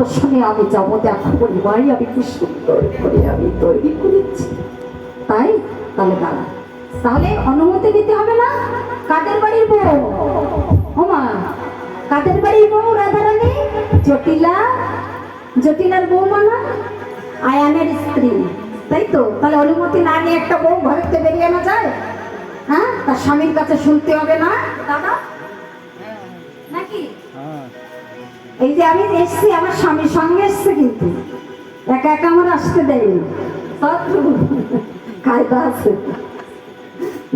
দর্শনে আমি যাবো, দেখা পরিবারই আমি কি সুন্দর করে আমি তৈরি করেছি। তাই তাহলে দাঁড়া, তাহলে অনুমতি দিতে হবে না? কাদের বাড়ির বউ? ওমা, কাদের বাড়ির বউ? রাধারানী, জটিলা, জটিলার বউ মানা আয়ানের স্ত্রী, তাই তো? তাহলে অনুমতি না নিয়ে একটা বউ ঘরেতে বেরিয়ে আনা যায়? হ্যাঁ, তার স্বামীর কাছে শুনতে হবে না দাদা নাকি? এই যে আমি এসছি, আমার স্বামীর সঙ্গে এসছে, কিন্তু একা একা আমার আসতে দেয়নি, কায়দা আছে,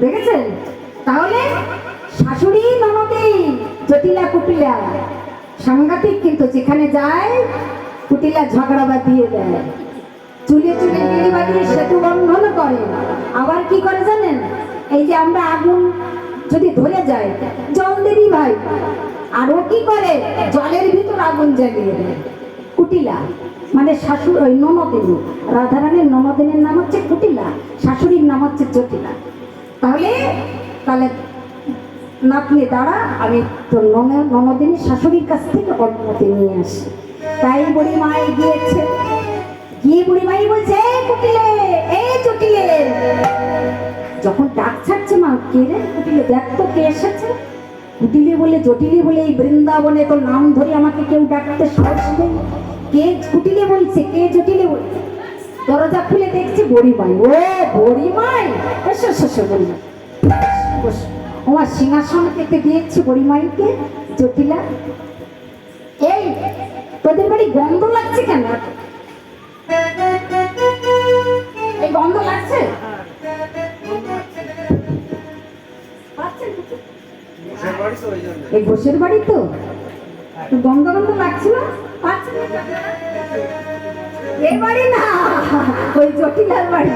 দেখেছেন? তাহলে শাশুড়ি ননদী জটিলা কুটিলা সাংঘাতিক, কিন্তু যেখানে যায় কুটিলা ঝগড়া বাঁধিয়ে দেয়, চুলে চুলে গিরি বাঁধিয়ে সেতু বন্ধন করে। আবার কি করে জানেন? এই যে আমরা আগুন যদি ধরে যায়, জল দেবি ভাই, আর ও কি করে? জলের ভিতর আগুন জ্বালিয়ে দেয়। কুটিলা মানে শাশুড়ি, ওই ননদিনী, রাধারানীর ননদিনীর নাম হচ্ছে কুটিলা, শাশুড়ির নাম হচ্ছে জটিলা। তাহলে তাহলে নাতনি দাঁড়া, আমি তোর ননদিনীর শাশুড়ির কাছ থেকে অনুমতি নিয়ে আসি। তাই বুড়ি মাই গিয়েছে, গিয়ে বুড়ি মাই বলছে, কুটিলে, এই জটিলে, যখন ডাক ছাড়ছে, মা কে রে? কুটিলে, দেখ তো কে এসেছে। কুটিলে বলে, জটিলে বলে, এই বৃন্দাবনে তোর নাম ধরে আমাকে কেউ ডাকতে সাহস নেই। কে? কুটিলে বলছে। কে জটিলে বলছে? দরজা খুলে দেখছি বড়িমাই। ও বড়িমাই, এসো এসো বড়িমাই, আমার সিংহাসন পেতে দিয়েছি বড়িমাইকে। জটিলা, এই তোদের বাড়ি গন্ধ লাগছে কেন? এই গন্ধ লাগছে? এই ঘোষের বাড়ি তো, গন্ধ গন্ধ লাগছে না? এই বাড়ি না, ওই জটিলার বাড়ি।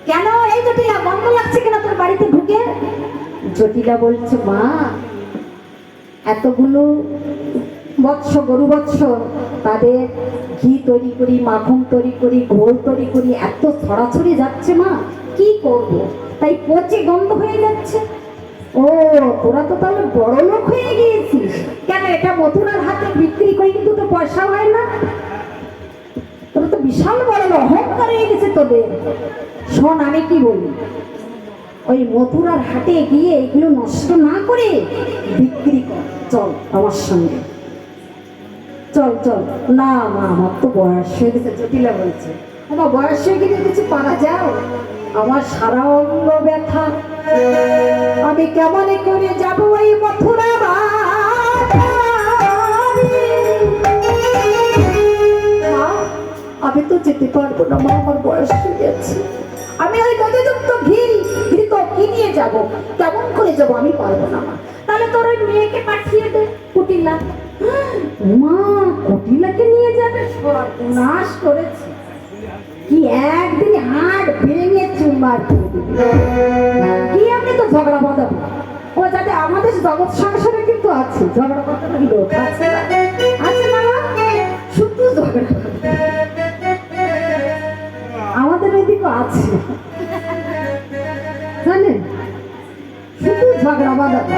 কেন এই জটিলা, গন্ধ লাগছে কেন তোর বাড়িতে ঢুকে? জটিলা বলছে, মা এতগুলো বৎস, গরু বৎস, তাদের ঘি তৈরি করি, মাখন তৈরি করি, ঘোল তৈরি করি, এত ছড়াছড়ি যাচ্ছে মা, কি করব? তাই পচে গন্ধ হয়ে যাচ্ছে। ও তোরা তো তাহলে বড় লোক হয়ে গিয়েছিস। কেন? এটা মথুরার হাতে বিক্রি করে কিন্তু তো পয়সা হয় না। তোরা তো বিশাল বড় লোক, অহংকার হয়ে গেছে তোদের। শোন আমি কি বলি, ওই মথুরার হাটে গিয়ে এগুলো নষ্ট না করে বিক্রি কর, চল আমার সঙ্গে, চল চল। না মা, আমার তো বয়স হয়ে গেছে। জটিলা বলছে, আমার বয়স হয়ে গেলে কিছু পারা যাও, আমার সারা অঙ্গ ব্যথা, আমি কেমন করে যাবো এই মথুরা আমি তো যেতে পারবো না মা, আমার বয়স হয়ে গেছে। আমি ওই দধিযুক্ত ঘি তো কি নিয়ে যাবো? কেমন করে যাবো? আমি পারবো না মা। তাহলে তোর ওই মেয়েকে পাঠিয়ে দে, কুটিলা। মা, কুটিলাকে নিয়ে যাবে? সর্বনাশ করেছে, কি একদিন হাড় ভেঙে চুরমার করে দিবে। কি আমি তো ঝগড়া বাঁধাবো? ও যাতে আমাদের জগৎ সংসারে কিন্তু আছে ঝগড়া বাঁধানোর লোক, আছে আছে না? শুধু ঝগড়া আমাদের ওইদিকে আছে, জানেন? শুধু ঝগড়া বাঁধাবো,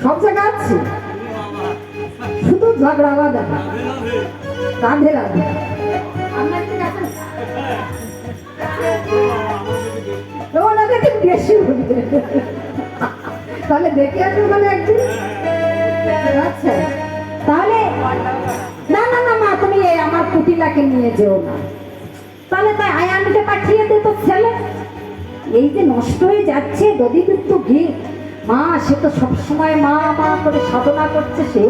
সব জায়গায় আছে, শুধু ঝগড়া বাঁধাবো। রাধে রাধে। তাহলে দেখে আসবে মানে একদিন। আচ্ছা তাহলে না না না মা, তুমি আমার কুটিলাকে নিয়ে যেও না। তাহলে তাই আয়ানকে পাঠিয়ে দে তোর ছেলে। এই যে নষ্ট হয়ে যাচ্ছে দধিযুক্ত ঘি, মা সে তো সবসময় মা মা করে সাধনা করছে সে।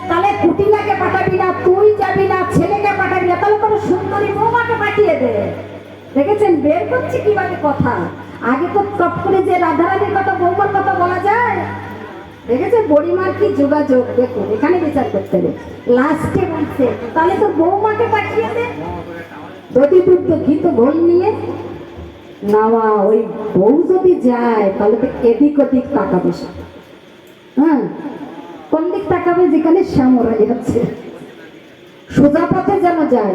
তাহলে কুটিলাকে পাঠাবি না, তুই যাবি না, ছেলেকে পাঠাবি না, তাহলে কোনো সুন্দরী বৌমাকে পাঠিয়ে দে। দেখেছেন বের করছে কিভাবে কথা? আগে তো টপ করে যে রাধারানীর কথা, বৌমার কথা বলা যায়। দেখেছেন বড়িমার কি যোগাযোগ? দেখুন এখানে বিচার করতে হবে। লাস্টে বলছে তাহলে তো বৌমাকে পাঠিয়ে দে দধিযুক্ত ঘি তো ঘোল নিয়ে। না মা, ওই বউ যদি যায় তাহলে তো এদিক ওদিক তাকাবে। হ্যাঁ, কোন দিক তাকাবে? যেখানে শ্যামরা যাচ্ছে, সোজা পথে যেন যায়।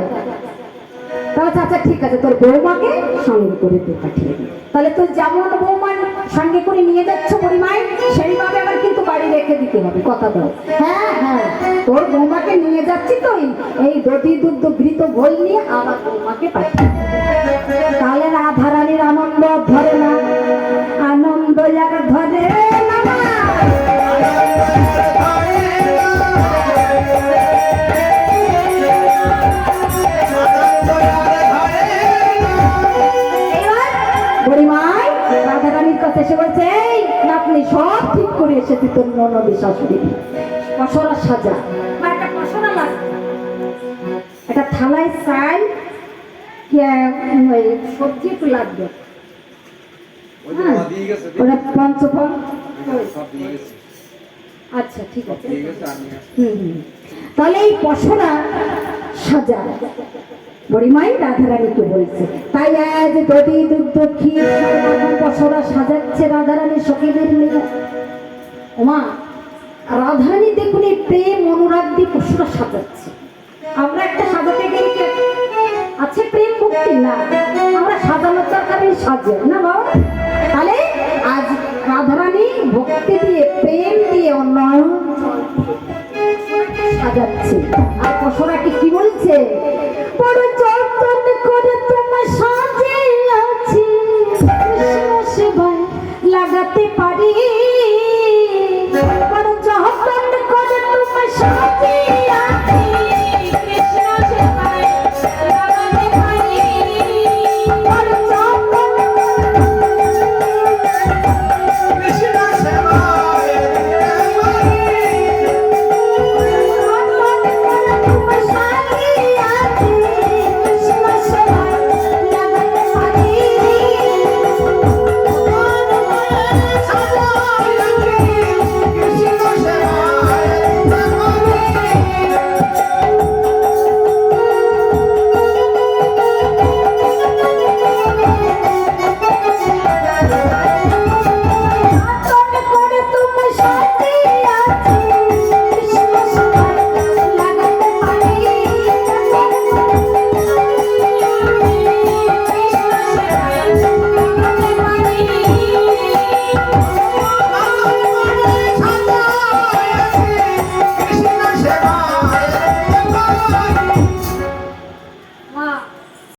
তাহলে আচ্ছা ঠিক আছে, তোর বৌমাকে সঙ্গে করে তুই পাঠিয়ে দিই। তাহলে তোর যেমন বৌমার সঙ্গে করে নিয়ে যাচ্ছ পরিমায়, সেইভাবে আবার কিন্তু বাড়ি রেখে দিতে হবে, কথা দাও। হ্যাঁ, তোর বৌমাকে নিয়ে যাচ্ছি তো এই দধি দুগ্ধ ঘৃত ভোল নিয়ে আমার বৌমাকে পাঠিয়ে। তাহলে রাধারানীর আনন্দ ধরে না, আনন্দ আর ধরে না। বুড়িমাই রাধারানীর কাছে এসে বলছে, এই আপনি সব ঠিক করে এসেছি তোর ননদের শাশুড়ি, পসরা সাজা বা একটা পসরা লাগবে, একটা থালায় চাই সবজি একটু লাগবে, ওটা পঞ্চফল। আচ্ছা ঠিক আছে, তাহলে এই পসরা সাজা বুড়িমাই রাধারানীকে বলছে। তাই আজ দধি দুগ্ধ ক্ষীর পসরা সাজাচ্ছে রাধারানী সখীদের মেয়ে। ওমা রাধারানী দেখুন এই প্রেম অনুরাগ দিয়ে পসরা সাজাচ্ছে। আমরা একটা সাজাতে গেলে আছে প্রেম ভক্তি না, আমরা সাজানোর দরকারে সাজে না বাবা। তাহলে আজ রাধারানী ভক্তি দিয়ে প্রেম দিয়ে অন্যান্য সাজাচ্ছে। আর পসরাকে কি বলছে, বড় যত্ন করে তোমার সাজিয়েছি, সেবায় লাগাতে পারি